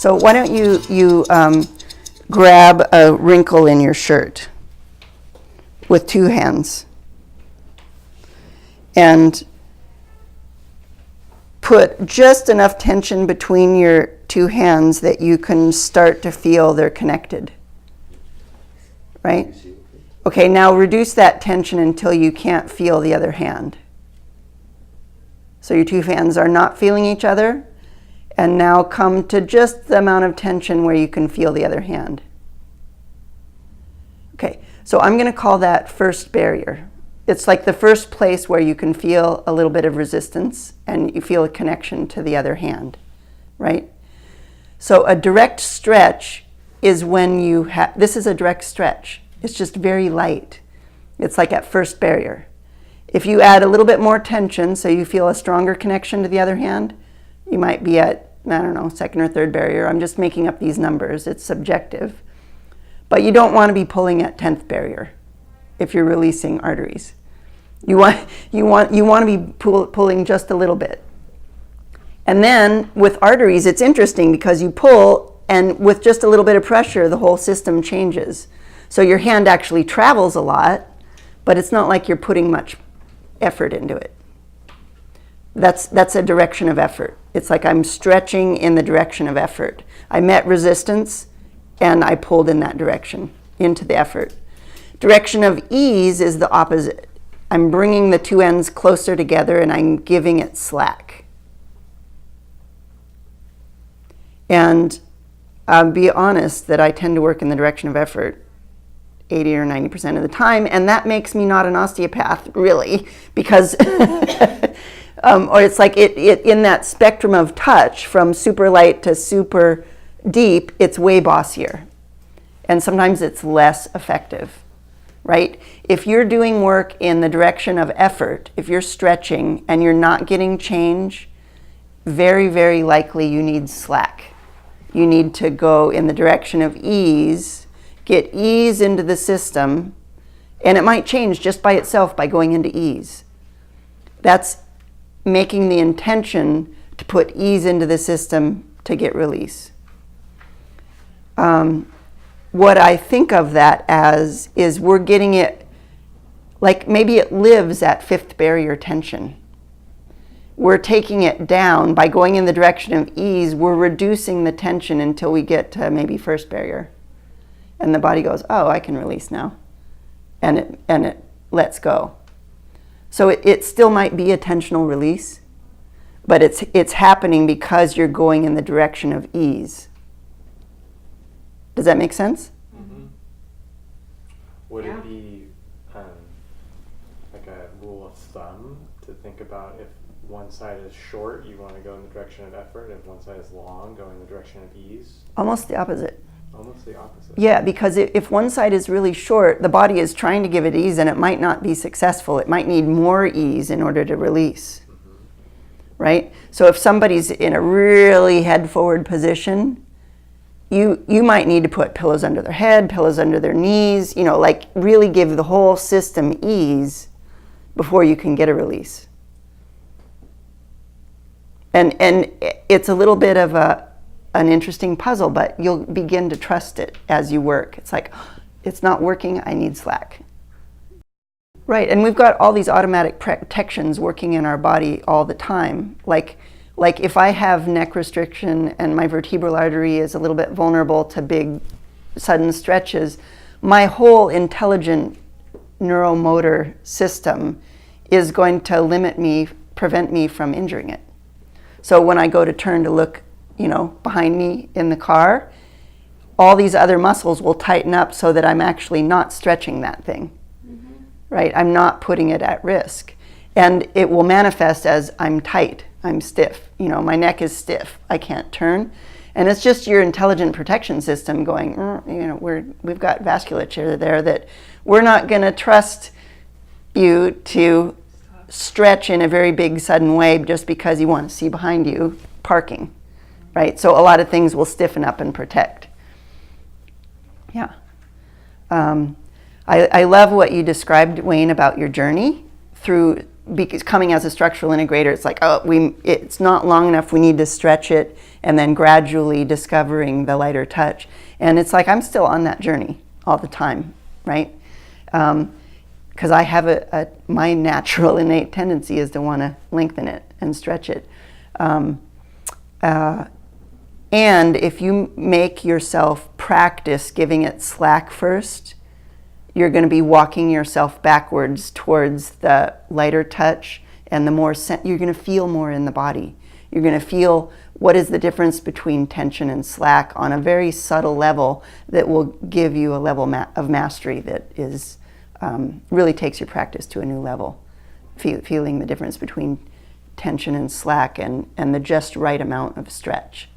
So why don't you grab a wrinkle in your shirt with two hands and put just enough tension between your two hands that you can start to feel they're connected, right? Okay, now reduce that tension until you can't feel the other hand. So your two hands are not feeling each other, and now come to just the amount of tension where you can feel the other hand. Okay, so I'm going to call that first barrier. It's like the first place where you can feel a little bit of resistance and you feel a connection to the other hand, right? So a direct stretch is when you have, this is a direct stretch. It's just very light. It's like at first barrier. If you add a little bit more tension so you feel a stronger connection to the other hand, you might be at, I don't know, second or third barrier. I'm just making up these numbers. It's subjective. But you don't want to be pulling at 10th barrier if you're releasing arteries. You want to be pulling just a little bit. And then with arteries, it's interesting because you pull, and with just a little bit of pressure, the whole system changes. So your hand actually travels a lot, but it's not like you're putting much effort into it. That's a direction of effort. It's like I'm stretching in the direction of effort. I met resistance, and I pulled in that direction, into the effort. Direction of ease is the opposite. I'm bringing the two ends closer together and I'm giving it slack. And I'll be honest that I tend to work in the direction of effort 80 or 90% of the time, and that makes me not an osteopath, really, because or it's like it in that spectrum of touch from super light to super deep, it's way bossier. And sometimes it's less effective, right? If you're doing work in the direction of effort, if you're stretching and you're not getting change, very, very likely you need slack. You need to go in the direction of ease, get ease into the system, and it might change just by itself by going into ease. That's making the intention to put ease into the system to get release. What I think of that as is we're getting it, like maybe it lives at fifth barrier tension. We're taking it down by going in the direction of ease. We're reducing the tension until we get to maybe first barrier. And the body goes, oh, I can release now. And it lets go. So it still might be a tensional release, but it's happening because you're going in the direction of ease. Does that make sense? Mm-hmm. Would it be like a rule of thumb to think about if one side is short, you want to go in the direction of effort, if one side is long, go in the direction of ease? Almost the opposite. Almost the opposite. Yeah, because if one side is really short, the body is trying to give it ease and it might not be successful. It might need more ease in order to release, right? So if somebody's in a really head forward position, you might need to put pillows under their head, pillows under their knees, like really give the whole system ease before you can get a release. And it's a little bit of an interesting puzzle, but you'll begin to trust it as you work. It's like, it's not working, I need slack. Right, and we've got all these automatic protections working in our body all the time. Like if I have neck restriction and my vertebral artery is a little bit vulnerable to big sudden stretches, my whole intelligent neuromotor system is going to prevent me from injuring it. So when I go to turn to look, behind me in the car, all these other muscles will tighten up so that I'm actually not stretching that thing, right? I'm not putting it at risk. And it will manifest as I'm tight, I'm stiff, my neck is stiff, I can't turn. And it's just your intelligent protection system going, we've got vasculature there that we're not gonna trust you to stretch in a very big sudden way just because you want to see behind you parking, right? So a lot of things will stiffen up and protect. Yeah. I love what you described, Wayne, about your journey through because coming as a structural integrator, it's like, oh, it's not long enough, we need to stretch it, and then gradually discovering the lighter touch. And it's like I'm still on that journey all the time, right? Because I have my natural innate tendency is to want to lengthen it and stretch it. And if you make yourself practice giving it slack first, you're going to be walking yourself backwards towards the lighter touch, and the more you're going to feel more in the body. You're going to feel what is the difference between tension and slack on a very subtle level that will give you a level of mastery that is really takes your practice to a new level. Feeling the difference between tension and slack and the just right amount of stretch.